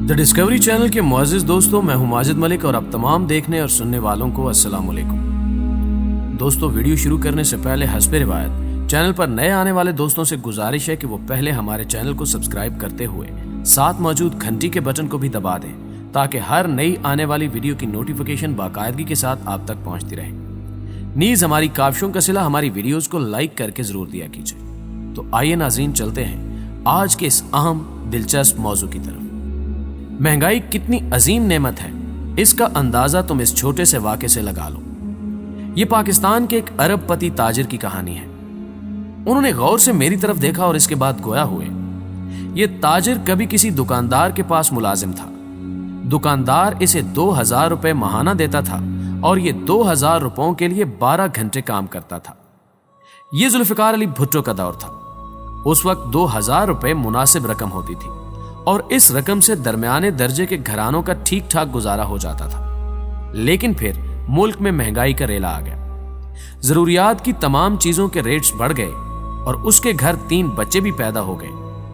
The discovery channel के मुअज़्ज़िज़ दोस्तों, मैं हूं माजिद मलिक और आप तमाम देखने और सुनने वालों को अस्सलाम वालेकुम। दोस्तों, वीडियो शुरू करने से पहले हस्बे रिवायत चैनल पर नए आने वाले दोस्तों से गुजारिश है कि वो पहले हमारे चैनल को सब्सक्राइब करते हुए साथ मौजूद घंटी के बटन को भी दबा दें ताकि हर नई आने वाली वीडियो की नोटिफिकेशन बाकायदगी के साथ आप तक पहुंचती रहे। नीज हमारी काविशों का सिला हमारी वीडियोस को लाइक करके जरूर दिया कीजिए। तो आइए नाज़रीन, चलते हैं आज के इस अहम दिलचस्प मौजू की तरफ। महंगाई कितनी अजीम नेमत है, इसका अंदाजा तुम इस छोटे से वाक़े से लगा लो। ये पाकिस्तान के एक अरबपति ताजिर की कहानी है। उन्होंने गौर से मेरी तरफ देखा और इसके बाद गोया हुए। ये ताजिर कभी किसी दुकानदार के पास मुलाजिम था। दुकानदार इसे 2000 रुपए माहाना देता था और ये 2000 रुपयों के लिए 12 घंटे काम करता था। ये जुल्फिकार अली भुट्टो का दौर था। उस वक्त 2000 रुपए मुनासिब रकम होती थी और इस रकम से दरमियाने दर्जे के घरानों का ठीक ठाक गुजारा हो जाता था। लेकिन फिर मुल्क में महंगाई का रेला आ गया। जरूरियात की तमाम चीजों के रेट्स बढ़ गए और उसके घर 3 बच्चे भी पैदा हो गए।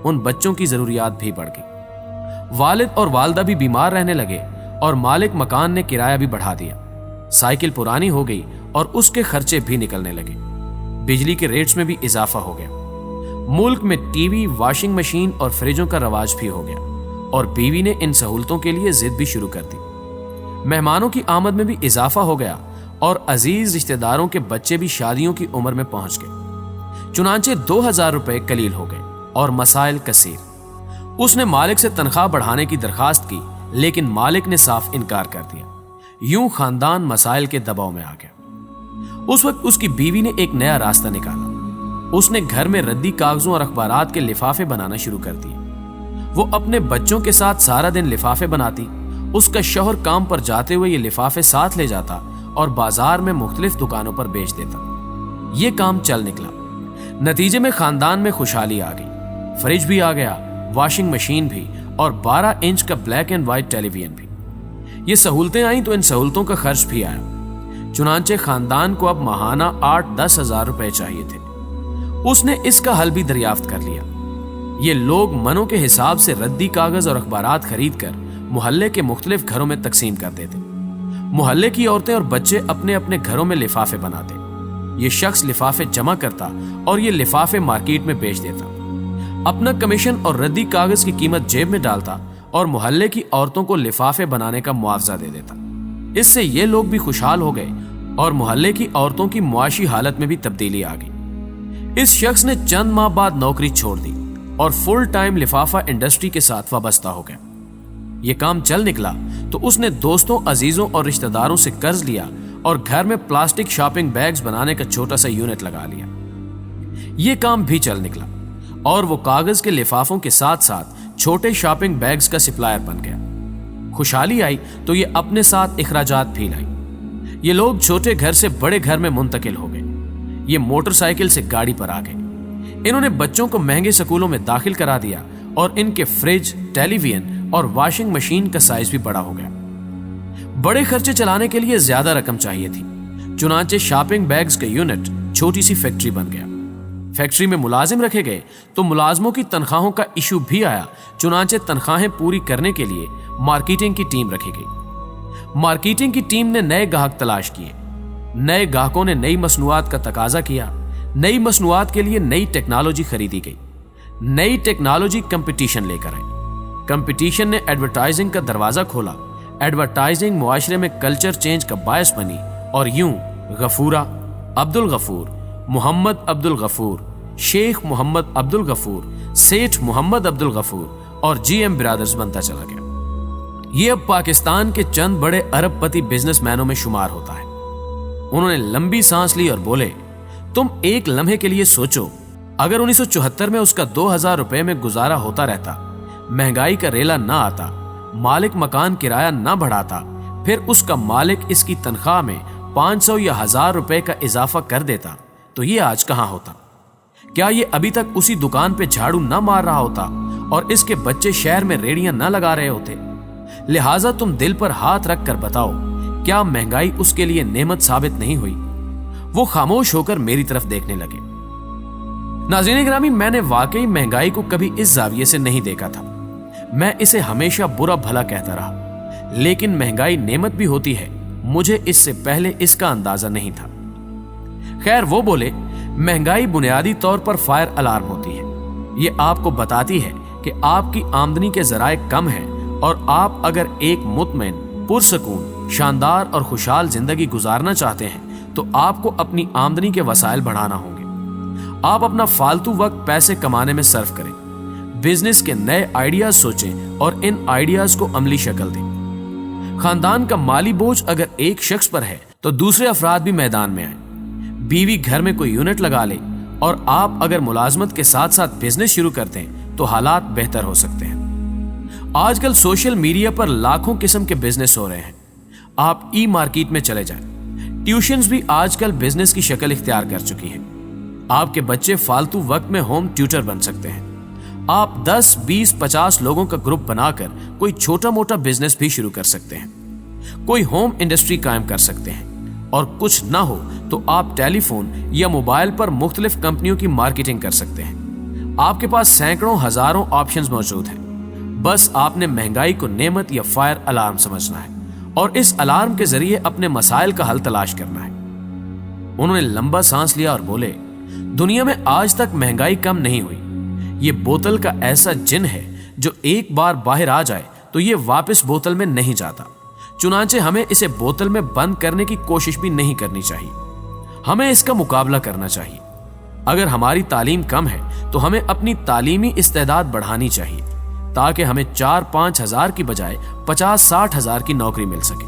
उन बच्चों की जरूरियात भी बढ़ गई। वालिद और वालदा भी बीमार रहने लगे और मालिक मकान ने किराया भी बढ़ा दिया। साइकिल पुरानी हो गई और उसके खर्चे भी निकलने लगे। बिजली के रेट्स में भी इजाफा हो गया। मुल्क में टीवी, वॉशिंग मशीन और फ्रिजों का रवाज भी हो गया और बीवी ने इन सहूलतों के लिए जिद भी शुरू कर दी। मेहमानों की आमद में भी इजाफा हो गया और अजीज रिश्तेदारों के बच्चे भी शादियों की उम्र में पहुंच गए। चुनांचे 2000 रुपए कलील हो गए और मसाइल कसीर। उसने मालिक से तनख्वाह बढ़ाने की दरखास्त की, लेकिन मालिक ने साफ इनकार कर दिया। यूं खानदान मसाइल के दबाव में आ गया। उस वक्त उसकी बीवी ने एक नया रास्ता निकाला। उसने घर में रद्दी कागजों और अखबारात के लिफाफे बनाना शुरू कर दिए। वो अपने बच्चों के साथ सारा दिन लिफाफे बनाती। उसका शौहर काम पर जाते हुए ये लिफाफे साथ ले जाता और बाजार में मुख्तलिफ दुकानों पर बेच देता। ये काम चल निकला। नतीजे में खानदान में खुशहाली आ गई। फ्रिज भी आ गया, वॉशिंग मशीन भी और 12 इंच का ब्लैक एंड व्हाइट टेलीविजन भी। ये सहूलतें आई तो इन सहूलतों का खर्च भी आया। चुनांचे खानदान को अब माहाना 8-10 हजार रुपए चाहिए थे। उसने इसका हल भी दरियाफ्त कर लिया। ये लोग मनों के हिसाब से रद्दी कागज और अखबारात खरीद कर मोहल्ले के मुख्तलिफ घरों में तकसीम कर देते। मोहल्ले की औरतें और बच्चे अपने अपने घरों में लिफाफे बनाते। ये शख्स लिफाफे जमा करता और ये लिफाफे मार्केट में बेच देता। अपना कमीशन और रद्दी कागज की कीमत जेब में डालता और मोहल्ले की औरतों को लिफाफे बनाने का मुआवजा दे देता। इससे ये लोग भी खुशहाल हो गए और मोहल्ले की औरतों की मुआशी हालत में भी तब्दीली आ गई। इस शख्स ने चंद माह बाद नौकरी छोड़ दी और फुल टाइम लिफाफा इंडस्ट्री के साथ वाबस्ता हो गया। ये काम चल निकला तो उसने दोस्तों, अजीजों और रिश्तेदारों से कर्ज लिया और घर में प्लास्टिक शॉपिंग बैग्स बनाने का छोटा सा यूनिट लगा लिया। ये काम भी चल निकला और वो कागज के लिफाफों के साथ साथ छोटे शॉपिंग बैग्स का सप्लायर बन गया। खुशहाली आई तो ये अपने साथ इखराजात भी लाई। ये लोग छोटे घर से बड़े घर में मुंतकिल हो गए। ये मोटरसाइकिल से गाड़ी पर आ गए। इन्होंने बच्चों को महंगे स्कूलों में दाखिल करा दिया और इनके फ्रिज, टेलीविजन और वॉशिंग मशीन का साइज भी बड़ा हो गया। बड़े खर्चे चलाने के लिए ज्यादा रकम चाहिए थी। चुनांचे शॉपिंग बैग्स का यूनिट छोटी सी फैक्ट्री बन गया। फैक्ट्री में मुलाजिम रखे गए तो मुलाजमों की तनख्वाहों का इशू भी आया। चुनांचे तनख्वाहें पूरी करने के लिए मार्केटिंग की टीम रखी गई। मार्केटिंग की टीम ने नए ग्राहक तलाश किए। नए ग्राहकों ने नई मसनूआत का तकाजा किया। नई मसनूआत के लिए नई टेक्नोलॉजी खरीदी गई। नई टेक्नोलॉजी कंपटीशन लेकर आई। कंपटीशन ने एडवर्टाइजिंग का दरवाजा खोला। एडवर्टाइजिंग मुआशरे में कल्चर चेंज का बायस बनी और यूं गफूरा, अब्दुल गफूर, मोहम्मद अब्दुल गफूर, शेख मोहम्मद अब्दुल गफूर, सेठ मोहम्मद अब्दुल गफूर और GM ब्रदर्स बनता चला गया। ये अब पाकिस्तान के चंद बड़े अरबपति बिजनेसमैनों में शुमार होता है। उन्होंने लंबी सांस ली और बोले, तुम एक लम्हे के लिए सोचो, अगर 1974 में उसका 2000 रुपए में गुजारा होता रहता, महंगाई का रेला ना आता, मालिक मकान किराया ना बढ़ाता, फिर उसका मालिक इसकी तनख्वाह में 500 या 1000 रुपए का इजाफा कर देता, तो ये आज कहां होता? क्या ये अभी तक उसी दुकान पे झाड़ू ना मार रहा होता और इसके बच्चे शहर में रेड़ियां ना लगा रहे होते? लिहाजा तुम दिल पर हाथ रख कर बताओ, क्या महंगाई उसके लिए नेमत साबित नहीं हुई? वो खामोश होकर मेरी तरफ देखने लगे। नाज़रीन गिरामी, मैंने वाकई महंगाई को कभी इस जाविये से नहीं देखा था। मैं इसे हमेशा बुरा भला कहता रहा, लेकिन महंगाई नेमत भी होती है, मुझे इससे पहले इसका अंदाजा नहीं था। खैर, वो बोले, महंगाई बुनियादी तौर पर फायर अलार्म होती है। ये आपको बताती है कि आपकी आमदनी के जराए कम हैं और आप अगर एक मुतमईन, पुरसकून, शानदार और खुशहाल जिंदगी गुजारना चाहते हैं तो आपको अपनी आमदनी के वसाइल बढ़ाना होंगे। आप अपना फालतू वक्त पैसे कमाने में सर्फ करें, बिजनेस के नए आइडियाज सोचें और इन आइडियाज को अमली शक्ल दें। खानदान का माली बोझ अगर एक शख्स पर है तो दूसरे अफराद भी मैदान में आए। बीवी घर में कोई यूनिट लगा ले और आप अगर मुलाजमत के साथ साथ बिजनेस शुरू करते हैं तो हालात बेहतर हो सकते हैं। आजकल सोशल मीडिया पर लाखों किस्म के बिजनेस हो रहे हैं। आप ई मार्केट में चले जाएं। ट्यूशन्स भी आजकल बिजनेस की शक्ल इख्तियार कर चुकी हैं। आपके बच्चे फालतू वक्त में होम ट्यूटर बन सकते हैं। आप 10, 20, 50 लोगों का ग्रुप बनाकर कोई छोटा मोटा बिजनेस भी शुरू कर सकते हैं। कोई होम इंडस्ट्री कायम कर सकते हैं। और कुछ ना हो तो आप टेलीफोन या मोबाइल पर मुख्तलिफ कंपनियों की मार्केटिंग कर सकते हैं। आपके पास सैकड़ों हजारों ऑप्शंस मौजूद हैं। बस आपने महंगाई को नेमत या फायर अलार्म समझना है और इस अलार्म के जरिए अपने मसाइल का हल तलाश करना है। उन्होंने लंबा सांस लिया और बोले, दुनिया में आज तक महंगाई कम नहीं हुई। ये बोतल का ऐसा जिन है जो एक बार बाहर आ जाए तो ये वापस बोतल में नहीं जाता। चुनांचे हमें इसे बोतल में बंद करने की कोशिश भी नहीं करनी चाहिए। हमें इसका मुकाबला करना चाहिए। अगर हमारी तालीम कम है तो हमें अपनी तालीमी इस्तेदाद बढ़ानी चाहिए ताकि हमें 4-5 हजार की बजाय 50-60 हजार की नौकरी मिल सके।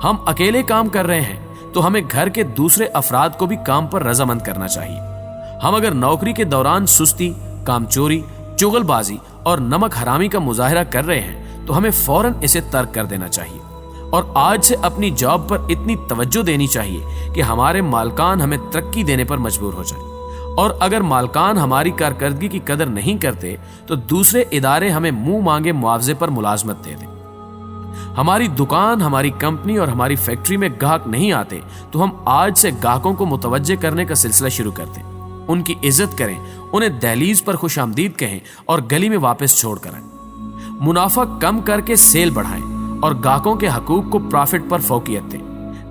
हम अकेले काम कर रहे हैं तो हमें घर के दूसरे अफराद को भी काम पर रजामंद करना चाहिए। हम अगर नौकरी के दौरान सुस्ती, कामचोरी, चुगलबाजी और नमक हरामी का मुजाहिरा कर रहे हैं तो हमें फौरन इसे तर्क कर देना चाहिए और आज से अपनी जॉब पर इतनी तवज्जो देनी चाहिए कि हमारे मालकान हमें तरक्की देने पर मजबूर हो जाए। और अगर मालकान हमारी कारकर्दगी की कदर नहीं करते तो दूसरे इदारे हमें मुंह मांगे मुआवजे पर मुलाजमत दे दें। हमारी दुकान, हमारी कंपनी और हमारी फैक्ट्री में ग्राहक नहीं आते तो हम आज से ग्राहकों को मुतवज्जे करने का सिलसिला शुरू कर दें। उनकी इज्जत करें, उन्हें दहलीज पर खुशामदीद कहें और गली में वापस छोड़ कर आएं। मुनाफा कम करके सेल बढ़ाएं और ग्राहकों के हकूक को प्रॉफिट पर फौकियत दें।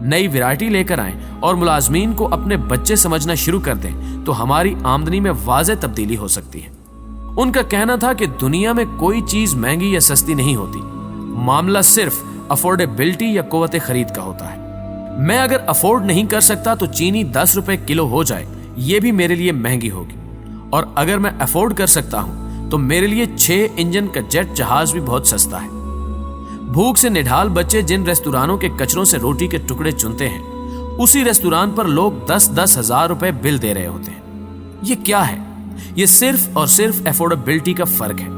नई वैरायटी लेकर आएं और मुलाजमीन को अपने बच्चे समझना शुरू कर दें तो हमारी आमदनी में वाज़ेह तब्दीली हो सकती है। उनका कहना था कि दुनिया में कोई चीज महंगी या सस्ती नहीं होती, मामला सिर्फ अफोर्डेबिलिटी या कुव्वत खरीद का होता है। मैं अगर अफोर्ड नहीं कर सकता तो चीनी 10 रुपए किलो हो जाए, ये भी मेरे लिए महंगी होगी। और अगर मैं अफोर्ड कर सकता हूं तो मेरे लिए 6 इंजन का जेट जहाज भी बहुत सस्ता है। भूख से निढाल बच्चे जिन रेस्तुरानों के कचरों से रोटी के टुकड़े चुनते हैं, उसी रेस्तुरान पर लोग 10-10 हजार रुपए बिल दे रहे होते हैं। ये क्या है? ये सिर्फ और सिर्फ अफोर्डेबिलिटी का फर्क है।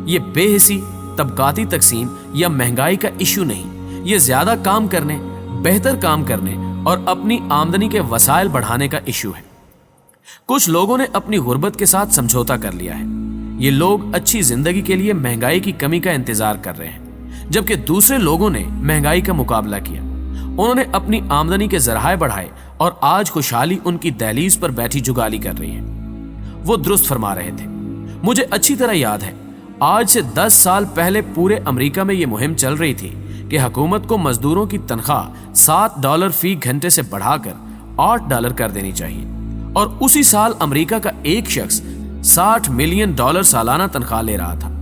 ये बेहिसी, तबकाती तकसीम या महंगाई का इशू नहीं, ये ज्यादा काम करने, बेहतर काम करने और अपनी आमदनी के वसाइल बढ़ाने का इशू है। कुछ लोगों ने अपनी गुर्बत के साथ समझौता कर लिया है। ये लोग अच्छी जिंदगी के लिए महंगाई की कमी का इंतजार कर रहे हैं, जबकि दूसरे लोगों ने महंगाई का मुकाबला किया। उन्होंने अपनी आमदनी के जराए बढ़ाए और आज खुशहाली उनकी दहलीज पर बैठी जुगाली कर रही है। वो दुरुस्त फरमा रहे थे। मुझे अच्छी तरह याद है, आज से 10 साल पहले पूरे अमेरिका में यह मुहिम चल रही थी कि हुकूमत को मजदूरों की तनख्वाह $7 फी घंटे से बढ़ाकर $8 कर देनी चाहिए। और उसी साल अमेरिका का एक शख्स $60 मिलियन सालाना तनख्वाह ले रहा था।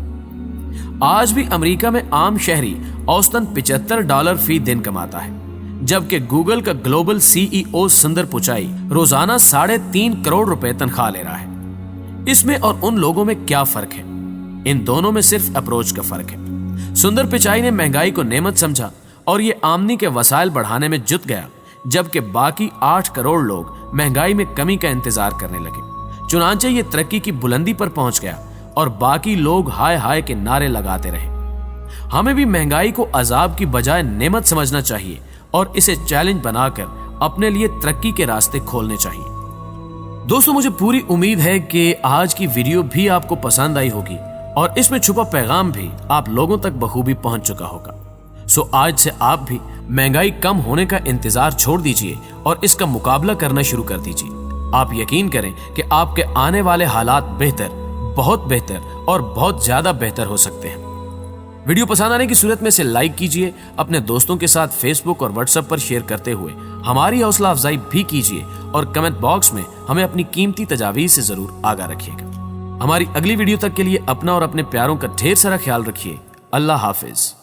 आज भी अमेरिका में आम शहरी औसतन $75 फी दिन कमाता है, जबकि गूगल का ग्लोबल CEO सुंदर पिचाई रोजाना 3.5 करोड़ रुपए तनख्वाह ले रहा है। इसमें और उन लोगों में क्या फर्क है? इन दोनों में सिर्फ अप्रोच का फर्क है। सुंदर पिचाई ने महंगाई को नेमत समझा और ये आमदनी के वसाइल बढ़ाने में जुट गया, जबकि बाकी 8 करोड़ लोग महंगाई में कमी का इंतजार करने लगे। चुनांचे ये तरक्की की बुलंदी पर पहुंच गया और बाकी लोग हाय हाय के नारे लगाते रहे। हमें भी महंगाई को अजाब की बजाय नेमत समझना चाहिए और इसे चैलेंज बनाकर अपने लिए तरक्की के रास्ते खोलने चाहिए। दोस्तों, मुझे पूरी उम्मीद है कि आज की वीडियो भी आपको पसंद आई होगी और इसमें छुपा पैगाम भी आप लोगों तक बखूबी पहुंच चुका होगा। सो आज से आप भी महंगाई कम होने का इंतजार छोड़ दीजिए और इसका मुकाबला करना शुरू कर दीजिए। आप यकीन करें कि आपके आने वाले हालात बेहतर, बहुत बेहतर और बहुत ज्यादा बेहतर हो सकते हैं। ویڈیو پسند آنے کی صورت میں اسے لائک کیجئے، اپنے دوستوں کے ساتھ فیس بک اور واٹس ایپ پر شیئر کرتے ہوئے ہماری حوصلہ افزائی بھی کیجئے، اور کمنٹ باکس میں ہمیں اپنی قیمتی تجاویز سے ضرور آگاہ رکھیے گا۔ ہماری اگلی ویڈیو تک کے لیے اپنا اور اپنے پیاروں کا ڈھیر سارا خیال رکھیے۔ اللہ حافظ۔